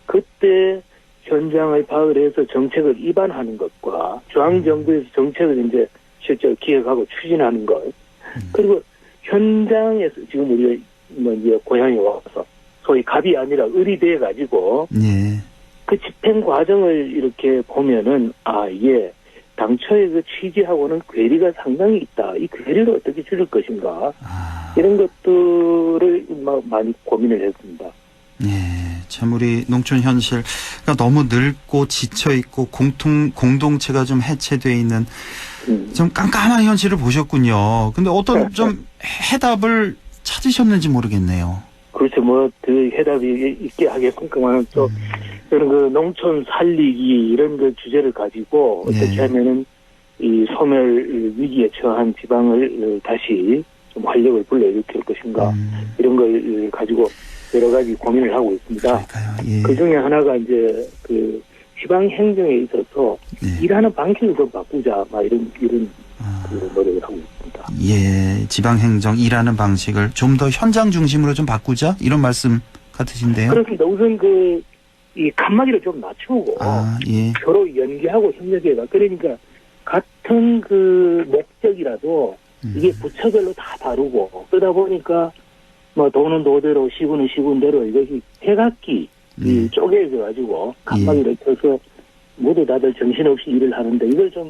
그때 현장을 파악을 해서 정책을 입안하는 것과 중앙정부에서 정책을 이제 실제로 기획하고 추진하는 것, 그리고 현장에서 지금 우리가 이제 고향에 와서 소위 갑이 아니라 을이 돼가지고, 그 집행 과정을 이렇게 보면은, 이게 당초에 취지하고는 괴리가 상당히 있다. 이 괴리를 어떻게 줄일 것인가. 이런 것들을 많이 고민을 했습니다. 참 우리 농촌 현실, 그러니까 너무 늙고 지쳐있고 공동체가 좀 해체되어 있는 좀 깜깜한 현실을 보셨군요. 근데 어떤 좀 해답을 찾으셨는지 모르겠네요. 그렇죠. 그 해답이 있게 하겠습니까만 또 그런 그 농촌 살리기 이런 그 주제를 가지고 네. 어떻게 하면은 이 소멸 위기에 처한 지방을 다시 좀 활력을 불러일으킬 것인가 이런 걸 가지고 여러 가지 고민을 하고 있습니다. 예. 그 중에 하나가 이제 그 지방 행정에 있어서 네. 일하는 방식을 좀 바꾸자, 막 이런 그 노력을 하고 있습니다. 예, 지방행정 일하는 방식을 좀 더 현장 중심으로 좀 바꾸자 이런 말씀 같으신데요. 그렇습니다. 우선 이 칸막이를 좀 낮추고 예. 서로 연계하고 협력해가 그러니까 같은 그 목적이라도 이게 부처별로 다 다르고 그러다 보니까 뭐 도는 도대로 시군은 시군대로 이것이 백악기 쪼개져 가지고 칸막이를 쳐서 모두 다들 정신없이 일을 하는데 이걸 좀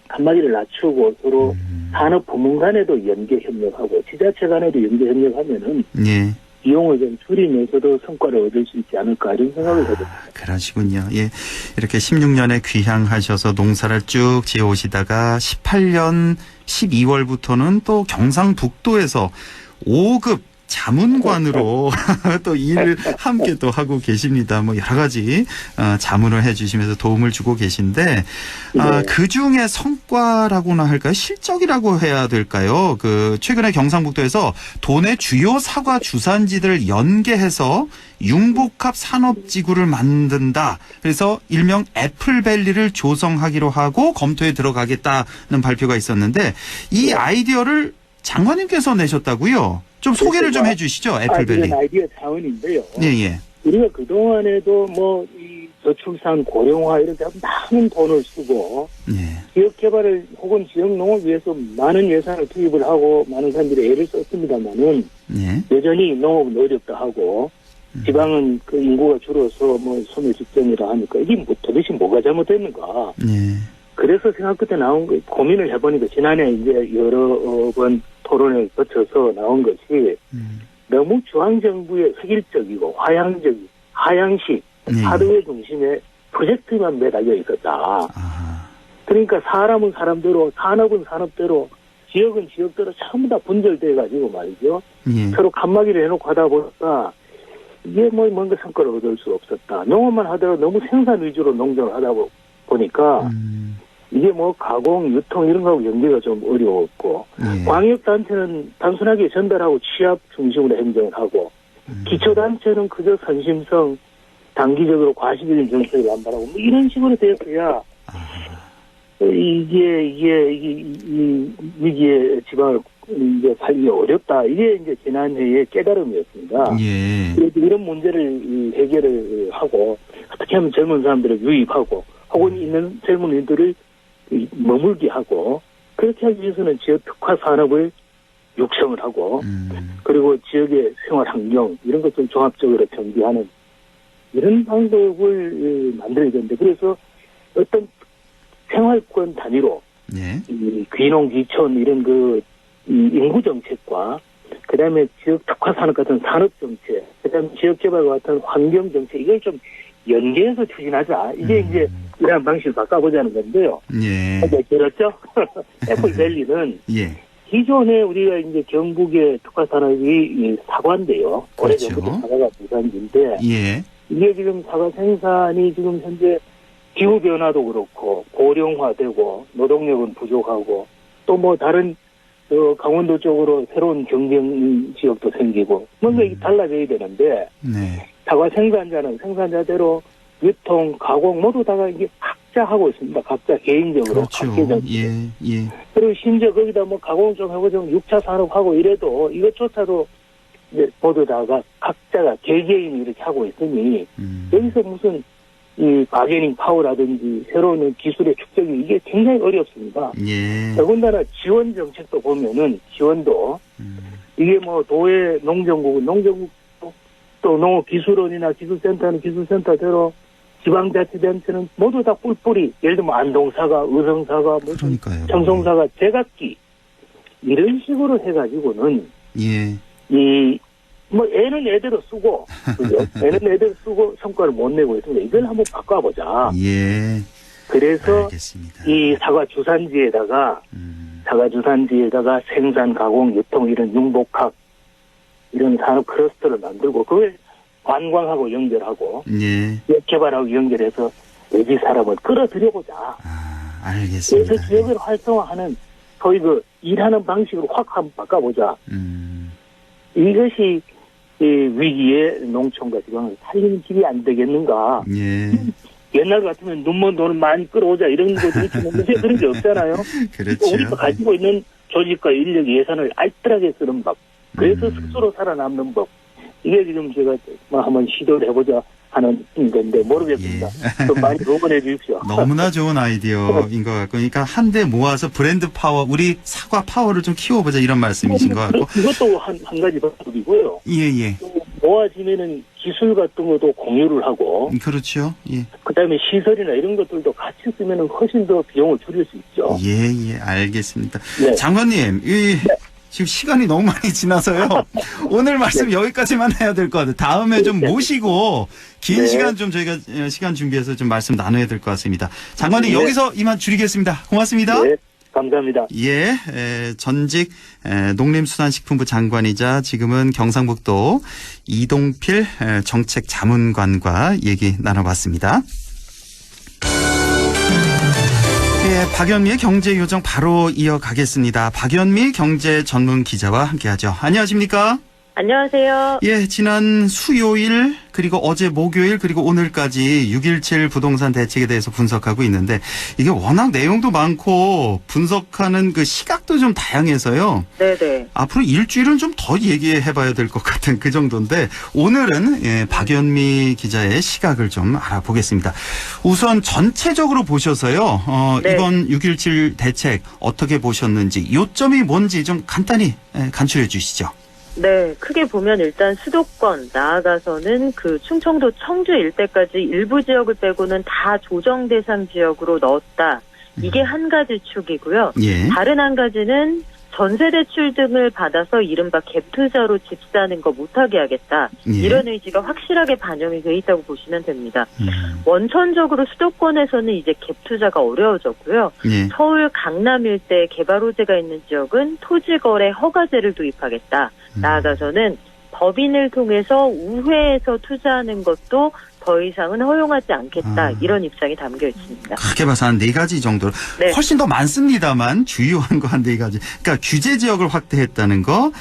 칸막이를 낮추고 서로 산업 부문 간에도 연계 협력하고 지자체 간에도 연계 협력하면은 예. 비용을 좀 줄이면서도 성과를 얻을 수 있지 않을까 이런 생각을 해봅니다. 그러시군요. 예. 이렇게 16년에 귀향하셔서 농사를 쭉 지어오시다가 18년 12월부터는 또 경상북도에서 5급 자문관으로 또 일을 함께 또 하고 계십니다. 뭐 여러 가지 자문을 해주시면서 도움을 주고 계신데 그 중에 성과라고나 할까요? 실적이라고 해야 될까요? 그 최근에 경상북도에서 도내 주요 사과 주산지들을 연계해서 융복합 산업지구를 만든다. 그래서 일명 애플밸리를 조성하기로 하고 검토에 들어가겠다는 발표가 있었는데 이 아이디어를 장관님께서 내셨다고요? 좀 소개를 좀 해주시죠, 애플밸리. 이건 아이디어 차원인데요. 예. 우리가 그동안에도 이 저출산 고령화 이런 데 많은 돈을 쓰고 지역 개발을 혹은 지역 농업을 위해서 많은 예산을 투입을 하고 많은 사람들이 애를 썼습니다만은 여전히 농업은 어렵다 하고 지방은 그 인구가 줄어서 소멸 직전이라 하니까 이게 도대체 뭐가 잘못됐는가. 그래서 생각 끝에 나온 거 고민을 해보니까 지난해 이제 여러 번 토론을 거쳐서 나온 것이 너무 중앙정부의 획일적이고 하향식 하드웨어 중심의 프로젝트만 매달려 있었다. 그러니까 사람은 사람대로 산업은 산업대로 지역은 지역대로 전부 다 분절돼가지고 말이죠. 서로 칸막이를 해놓고 하다 보니까 이게 뭔가 성과를 얻을 수 없었다. 농업만 하더라도 너무 생산 위주로 농장을 하다 보니까 이게 가공, 유통 이런 거하고 연계가 좀 어려웠고 광역단체는 단순하게 전달하고 취합 중심으로 행정을 하고 기초단체는 그저 선심성, 단기적으로 과시적인 정책을 남발하고 이런 식으로 되었어야 이게 이 위기의 지방을 이제 살기 어렵다. 이게 이제 지난해의 깨달음이었습니다. 이런 문제를 해결을 하고 어떻게 하면 젊은 사람들을 유입하고 혹은 있는 젊은이들을 머물게 하고 그렇게 하기 위해서는 지역 특화 산업을 육성을 하고 그리고 지역의 생활 환경 이런 것들 종합적으로 정비하는 이런 방법을 만들어야 되는데 그래서 어떤 생활권 단위로 이 귀농 귀촌 이런 이 인구 정책과 그다음에 지역 특화 산업 같은 산업 정책 그다음에 지역 개발과 같은 환경 정책 이걸 좀 연계해서 추진하자. 이게 이제 이러한 방식을 바꿔보자는 건데요. 그렇죠? 애플밸리는 기존에 우리가 이제 경북의 특화 산업이 사과인데요. 오래전부터 사과가 부산지인데 이게 지금 사과 생산이 지금 현재 기후 변화도 그렇고 고령화되고 노동력은 부족하고 또 다른 강원도 쪽으로 새로운 경쟁 지역도 생기고 뭔가 이게 달라져야 되는데 사과 생산자는 생산자대로 유통, 가공 모두 다가 이게 각자 하고 있습니다. 각자 개인적으로. 그리고 심지어 거기다 가공 좀 하고 좀 6차 산업하고 이래도 이것조차도 이제 모두 다가 각자가 개개인이 이렇게 하고 있으니 여기서 무슨 이 바게닝 파워라든지 새로운 기술의 축적이 이게 굉장히 어렵습니다. 더군다나 지원 정책도 보면은 지원도 이게 도의 농정국은 농정국 또 농업기술원이나 기술센터는 기술센터대로 지방자치단체는 모두 다 뿔뿔이 예를 들면 안동사가, 의성사가, 청송사가, 제각기 이런 식으로 해가지고는 애는 애대로 쓰고 그죠? 애는 애대로 쓰고 성과를 못 내고 있습니다. 이걸 한번 바꿔보자. 그래서 알겠습니다. 이 사과 주산지에다가 생산, 가공, 유통 이런 융복합 이런 산업 클러스터를 만들고 그걸 관광하고 연결하고 예. 지역 개발하고 연결해서 외지 사람을 끌어들여보자. 알겠습니다. 그래서 지역을 활성화하는 소위 그 일하는 방식으로 확 한번 바꿔보자. 이것이 이 위기의 농촌과 지방을 살리는 길이 안 되겠는가. 예. 옛날 같으면 눈먼 돈을 많이 끌어오자 이런 것들이 있는데 요새 그런 게 없잖아요. 그렇죠. 우리가 가지고 있는 조직과 인력 예산을 알뜰하게 쓰는 법. 그래서 스스로 살아남는 법. 이게 지금 제가 한번 시도를 해보자 하는 건데 모르겠습니다. 좀 많이 응원해 주십시오. 너무나 좋은 아이디어인 것 같고, 그러니까 한데 모아서 브랜드 파워, 우리 사과 파워를 좀 키워보자 이런 말씀이신 것 같고. 이것도 한 가지 방법이고요. 예. 모아지면은 기술 같은 것도 공유를 하고. 그렇죠. 예. 그다음에 시설이나 이런 것들도 같이 쓰면은 훨씬 더 비용을 줄일 수 있죠. 예, 알겠습니다. 네. 장관님, 지금 시간이 너무 많이 지나서요. 오늘 말씀 여기까지만 해야 될 것 같아요. 다음에 좀 모시고 긴 시간 좀 저희가 시간 준비해서 좀 말씀 나눠야 될 것 같습니다. 장관님 여기서 이만 줄이겠습니다. 고맙습니다. 네, 감사합니다. 예, 전직 농림수산식품부 장관이자 지금은 경상북도 이동필 정책자문관과 얘기 나눠봤습니다. 예, 박연미의 경제요정 바로 이어가겠습니다. 박연미 경제전문기자와 함께하죠. 안녕하십니까? 안녕하세요. 예, 지난 수요일 그리고 어제 목요일 그리고 오늘까지 6.17 부동산 대책에 대해서 분석하고 있는데 이게 워낙 내용도 많고 분석하는 그 시각도 좀 다양해서요. 네네. 앞으로 일주일은 좀 더 얘기해봐야 될 것 같은 그 정도인데 오늘은 박연미 기자의 시각을 좀 알아보겠습니다. 우선 전체적으로 보셔서요. 네. 이번 6.17 대책 어떻게 보셨는지 요점이 뭔지 좀 간단히 간추려 주시죠. 네, 크게 보면 일단 수도권 나아가서는 그 충청도 청주 일대까지 일부 지역을 빼고는 다 조정 대상 지역으로 넣었다. 이게 한 가지 축이고요. 예. 다른 한 가지는 전세 대출 등을 받아서 이른바 갭 투자로 집 사는 거 못하게 하겠다. 예. 이런 의지가 확실하게 반영이 돼 있다고 보시면 됩니다. 원천적으로 수도권에서는 이제 갭 투자가 어려워졌고요. 예. 서울 강남 일대 개발 호재가 있는 지역은 토지 거래 허가제를 도입하겠다. 나아가서는 법인을 통해서 우회해서 투자하는 것도 더 이상은 허용하지 않겠다. 이런 입장이 담겨 있습니다. 크게 봐서 한 4가지 정도. 네. 훨씬 더 많습니다만 주요한 거 한 4가지. 그러니까 규제 지역을 확대했다는 거.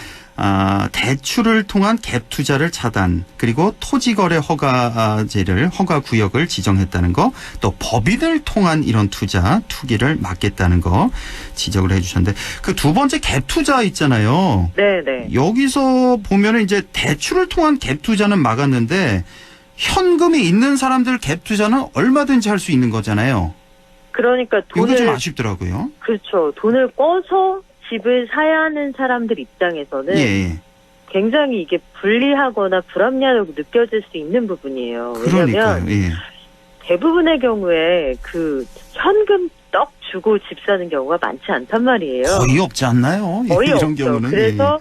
대출을 통한 갭 투자를 차단, 그리고 토지거래 허가제를 허가 구역을 지정했다는 거, 또 법인을 통한 이런 투기를 막겠다는 거 지적을 해주셨는데 그 두 번째 갭 투자 있잖아요. 네네. 여기서 보면은 이제 대출을 통한 갭 투자는 막았는데 현금이 있는 사람들 갭 투자는 얼마든지 할 수 있는 거잖아요. 그러니까 이거 좀 아쉽더라고요. 그렇죠. 돈을 꿔서 집을 사야 하는 사람들 입장에서는 예. 굉장히 이게 불리하거나 불합리하다고 느껴질 수 있는 부분이에요. 왜냐하면 예. 대부분의 경우에 그 현금 떡 주고 집 사는 경우가 많지 않단 말이에요. 거의 없지 않나요? 거의 이런 없죠. 경우는. 그래서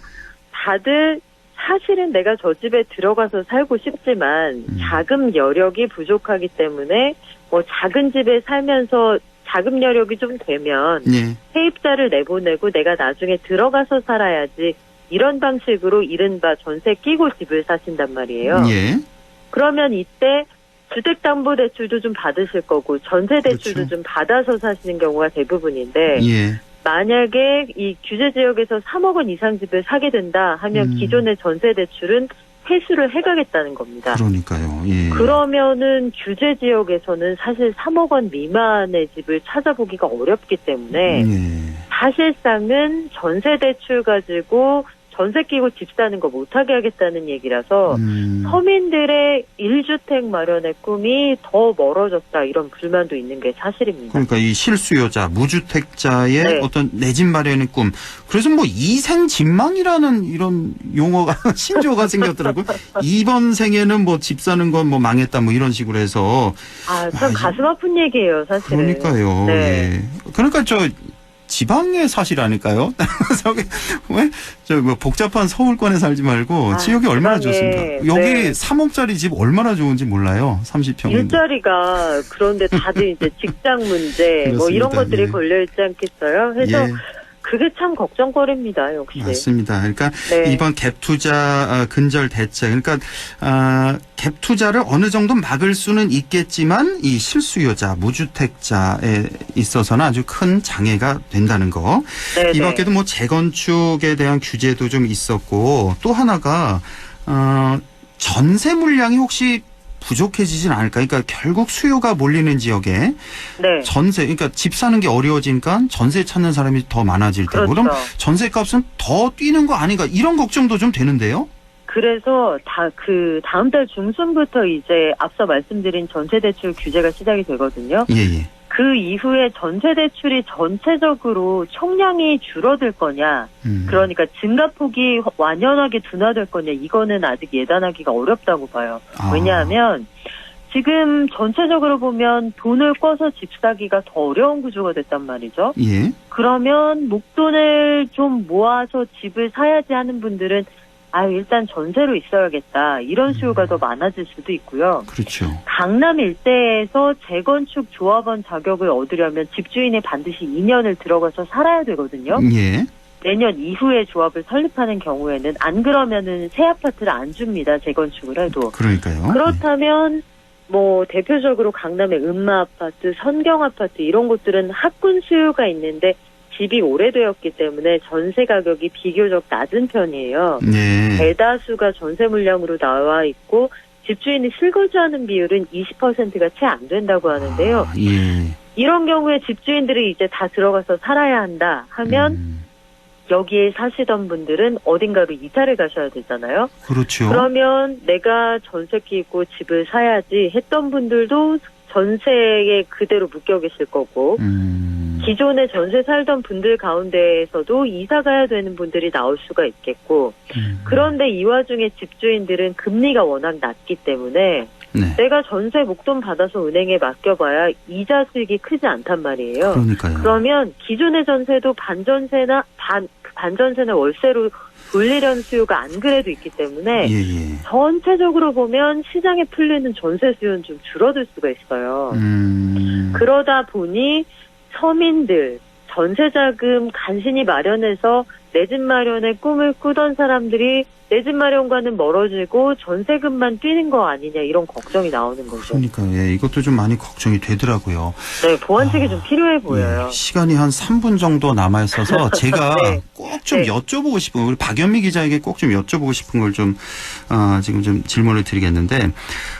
다들 사실은 내가 저 집에 들어가서 살고 싶지만 자금 여력이 부족하기 때문에 뭐 작은 집에 살면서 자금 여력이 좀 되면 예. 세입자를 내보내고 내가 나중에 들어가서 살아야지 이런 방식으로 이른바 전세 끼고 집을 사신단 말이에요. 예. 그러면 이때 주택담보대출도 좀 받으실 거고 전세대출도 그렇죠. 좀 받아서 사시는 경우가 대부분인데 예. 만약에 이 규제 지역에서 3억 원 이상 집을 사게 된다 하면 기존의 전세대출은 회수를 해가겠다는 겁니다. 그러니까요. 예. 그러면은 규제 지역에서는 사실 3억 원 미만의 집을 찾아보기가 어렵기 때문에 사실상은 전세대출 가지고 전세 끼고 집 사는 거 못하게 하겠다는 얘기라서 서민들의 1주택 마련의 꿈이 더 멀어졌다 이런 불만도 있는 게 사실입니다. 그러니까 이 실수요자, 무주택자의 어떤 내 집 마련의 꿈. 그래서 뭐 이생진망이라는 이런 용어가 신조어가 생겼더라고요. 이번 생에는 뭐 집 사는 건 뭐 망했다 뭐 이런 식으로 해서. 참 가슴 아픈 얘기예요, 사실은. 그러니까요. 네. 예. 그러니까 지방의 사실 아닐까요? 뭐 복잡한 서울권에 살지 말고 지역이 얼마나 좋습니까? 여기 3억짜리 집 얼마나 좋은지 몰라요. 30평인데. 일자리가 그런데 다들 이제 직장 문제 뭐 이런 것들이 걸려 있지 않겠어요? 그래서 그게 참 걱정거리입니다, 역시. 맞습니다. 그러니까 네. 이번 갭 투자 근절 대책, 그러니까 갭 투자를 어느 정도 막을 수는 있겠지만 이 실수요자, 무주택자에 있어서는 아주 큰 장애가 된다는 거. 네네. 이 밖에도 뭐 재건축에 대한 규제도 좀 있었고 또 하나가 전세 물량이 혹시 부족해지진 않을까? 그러니까 결국 수요가 몰리는 지역에 네. 전세, 그러니까 집 사는 게 어려워지니까 전세 찾는 사람이 더 많아질 테고 그렇죠. 그럼 전세값은 더 뛰는 거 아닌가? 이런 걱정도 좀 되는데요. 그래서 다음 달 중순부터 이제 앞서 말씀드린 전세대출 규제가 시작이 되거든요. 예. 그 이후에 전세대출이 전체적으로 총량이 줄어들 거냐, 그러니까 증가폭이 완연하게 둔화될 거냐, 이거는 아직 예단하기가 어렵다고 봐요. 왜냐하면 지금 전체적으로 보면 돈을 꿔서 집 사기가 더 어려운 구조가 됐단 말이죠. 예. 그러면 목돈을 좀 모아서 집을 사야지 하는 분들은 일단 전세로 있어야겠다. 이런 수요가 더 많아질 수도 있고요. 그렇죠. 강남 일대에서 재건축 조합원 자격을 얻으려면 집주인이 반드시 2년을 들어가서 살아야 되거든요. 예. 내년 이후에 조합을 설립하는 경우에는 안 그러면은 새 아파트를 안 줍니다. 재건축을 해도. 그러니까요. 그렇다면 뭐 대표적으로 강남의 음마 아파트, 선경 아파트 이런 곳들은 학군 수요가 있는데 집이 오래되었기 때문에 전세 가격이 비교적 낮은 편이에요. 네. 대다수가 전세 물량으로 나와 있고 집주인이 실거주하는 비율은 20%가 채 안 된다고 하는데요. 예. 이런 경우에 집주인들이 이제 다 들어가서 살아야 한다 하면 여기에 사시던 분들은 어딘가로 이사를 가셔야 되잖아요. 그렇죠. 그러면 내가 전세 끼고 집을 사야지 했던 분들도 전세에 그대로 묶여 계실 거고 기존에 전세 살던 분들 가운데에서도 이사 가야 되는 분들이 나올 수가 있겠고 그런데 이 와중에 집주인들은 금리가 워낙 낮기 때문에 내가 전세 목돈 받아서 은행에 맡겨봐야 이자 수익이 크지 않단 말이에요. 그러니까요. 그러면 기존의 전세도 반전세나 월세로 돌리려는 수요가 안 그래도 있기 때문에 전체적으로 보면 시장에 풀리는 전세 수요는 좀 줄어들 수가 있어요. 그러다 보니 서민들 전세자금 간신히 마련해서 내 집 마련의 꿈을 꾸던 사람들이 내 집 마련과는 멀어지고 전세금만 뛰는 거 아니냐 이런 걱정이 나오는 거죠. 그러니까요. 예, 이것도 좀 많이 걱정이 되더라고요. 네, 보완책이 좀 필요해 보여요. 예, 시간이 한 3분 정도 남아 있어서 제가 꼭 좀 여쭤보고 싶은 우리 박연미 기자에게 꼭 좀 여쭤보고 싶은 걸 좀 지금 좀 질문을 드리겠는데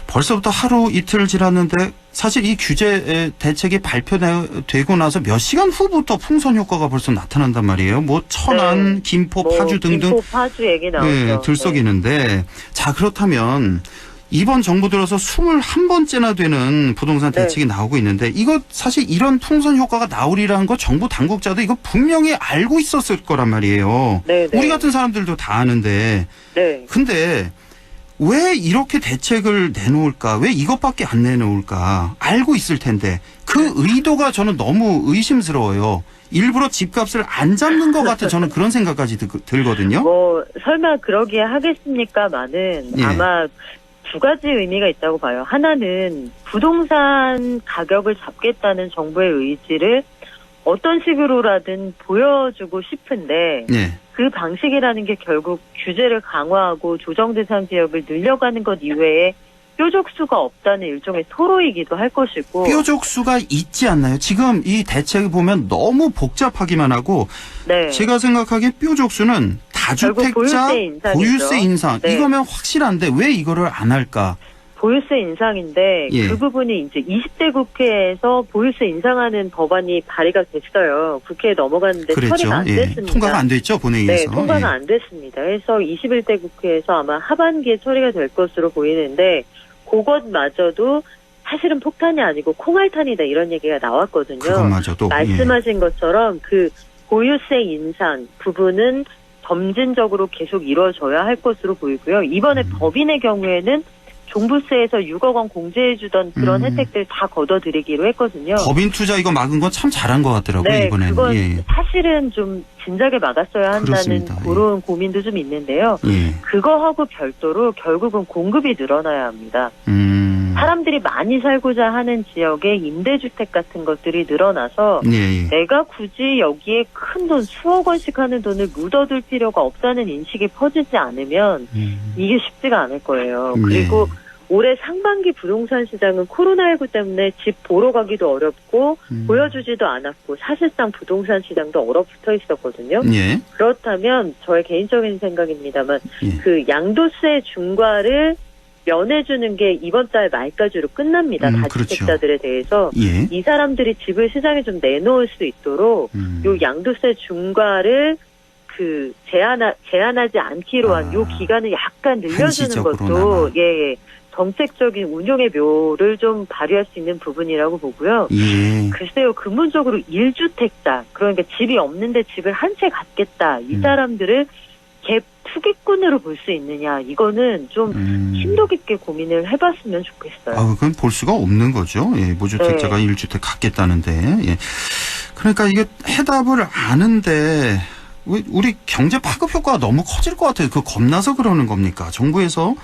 벌써부터 하루 이틀 지났는데 사실 이 규제 대책이 발표되고 나서 몇 시간 후부터 풍선 효과가 벌써 나타난단 말이에요. 뭐 천안, 김포, 파주 등등. 김포, 파주 얘기 나오죠. 들썩이는데 자 그렇다면 이번 정부 들어서 21번째나 되는 부동산 대책이 나오고 있는데 이거 사실 이런 풍선 효과가 나오리라는 거 정부 당국자도 이거 분명히 알고 있었을 거란 말이에요. 우리 같은 사람들도 다 아는데 근데 왜 이렇게 대책을 내놓을까? 왜 이것밖에 안 내놓을까? 알고 있을 텐데 그 의도가 저는 너무 의심스러워요. 일부러 집값을 안 잡는 것 같은 저는 그런 생각까지 들거든요. 뭐 설마 그러기에 하겠습니까만은 아마 두 가지 의미가 있다고 봐요. 하나는 부동산 가격을 잡겠다는 정부의 의지를 어떤 식으로라든 보여주고 싶은데 그 방식이라는 게 결국 규제를 강화하고 조정 대상 지역을 늘려가는 것 이외에 뾰족수가 없다는 일종의 토로이기도 할 것이고 뾰족수가 있지 않나요? 지금 이 대책을 보면 너무 복잡하기만 하고 제가 생각하기에 뾰족수는 다주택자 보유세 인상 이거면 확실한데 왜 이거를 안 할까? 보유세 인상인데 그 부분이 이제 20대 국회에서 보유세 인상하는 법안이 발의가 됐어요. 국회에 넘어갔는데 처리가 안 됐습니다. 통과가 안 됐죠, 본회의에서. 네, 통과가 안 됐습니다. 그래서 21대 국회에서 아마 하반기에 처리가 될 것으로 보이는데 그것마저도 사실은 폭탄이 아니고 콩알탄이다 이런 얘기가 나왔거든요. 그것마저도. 말씀하신 것처럼 그 보유세 인상 부분은 점진적으로 계속 이루어져야 할 것으로 보이고요. 이번에 법인의 경우에는 종부세에서 6억 원 공제해주던 그런 혜택들 다 걷어들이기로 했거든요. 법인 투자 이거 막은 건 참 잘한 것 같더라고요, 이번에는. 그건 사실은 좀 진작에 막았어야 한다는 그런 고민도 좀 있는데요. 그거하고 별도로 결국은 공급이 늘어나야 합니다. 사람들이 많이 살고자 하는 지역에 임대주택 같은 것들이 늘어나서 예. 내가 굳이 여기에 큰 돈 수억 원씩 하는 돈을 묻어둘 필요가 없다는 인식이 퍼지지 않으면 이게 쉽지가 않을 거예요. 그리고 올해 상반기 부동산 시장은 코로나19 때문에 집 보러 가기도 어렵고 보여주지도 않았고 사실상 부동산 시장도 얼어붙어 있었거든요. 예. 그렇다면 저의 개인적인 생각입니다만 예. 그 양도세 중과를 면해주는 게 이번 달 말까지로 끝납니다. 다주택자들에 그렇죠. 대해서 예. 이 사람들이 집을 시장에 좀 내놓을 수 있도록 요 양도세 중과를 그 제한하지 않기로 한 요 기간을 약간 늘려주는 것도 예. 정책적인 운용의 묘를 좀 발휘할 수 있는 부분이라고 보고요. 예. 글쎄요, 근본적으로 1주택자, 그러니까 집이 없는데 집을 한 채 갖겠다. 이 사람들을 갭 투기꾼으로 볼 수 있느냐. 이거는 좀 심도 깊게 고민을 해봤으면 좋겠어요. 그건 볼 수가 없는 거죠. 예, 무주택자가 1주택 갖겠다는데. 예. 그러니까 이게 해답을 아는데 우리 경제 파급 효과가 너무 커질 것 같아요. 그 겁나서 그러는 겁니까? 정부에서.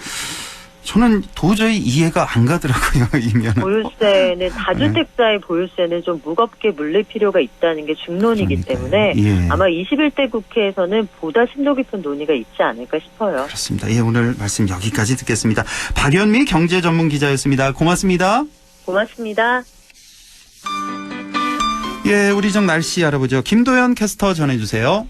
저는 도저히 이해가 안 가더라고요, 이면은. 보유세는, 다주택자의 보유세는 좀 무겁게 물릴 필요가 있다는 게 중론이기 때문에 예. 아마 21대 국회에서는 보다 심도 깊은 논의가 있지 않을까 싶어요. 그렇습니다. 예, 오늘 말씀 여기까지 듣겠습니다. 박연미 경제 전문 기자였습니다. 고맙습니다. 고맙습니다. 예, 우리 정 날씨 알아보죠. 김도연 캐스터 전해주세요.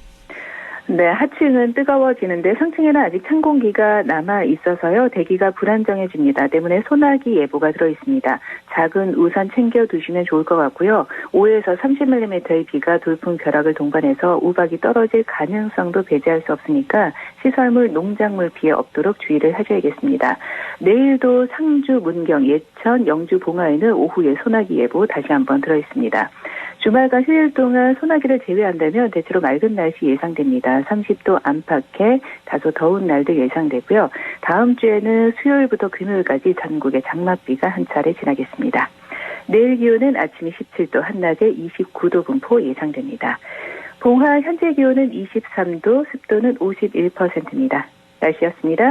네, 하층은 뜨거워지는데 상층에는 아직 찬 공기가 남아 있어서요. 대기가 불안정해집니다. 때문에 소나기 예보가 들어있습니다. 작은 우산 챙겨두시면 좋을 것 같고요. 5에서 30mm의 비가 돌풍 벼락을 동반해서 우박이 떨어질 가능성도 배제할 수 없으니까 시설물, 농작물 피해 없도록 주의를 하셔야겠습니다. 내일도 상주, 문경, 예천, 영주, 봉화에는 오후에 소나기 예보 다시 한번 들어있습니다. 주말과 휴일 동안 소나기를 제외한다면 대체로 맑은 날씨 예상됩니다. 30도 안팎의 다소 더운 날도 예상되고요. 다음 주에는 수요일부터 금요일까지 전국에 장맛비가 한 차례 지나겠습니다. 내일 기온은 아침 17도, 한낮에 29도 분포 예상됩니다. 봉화 현재 기온은 23도, 습도는 51%입니다. 날씨였습니다.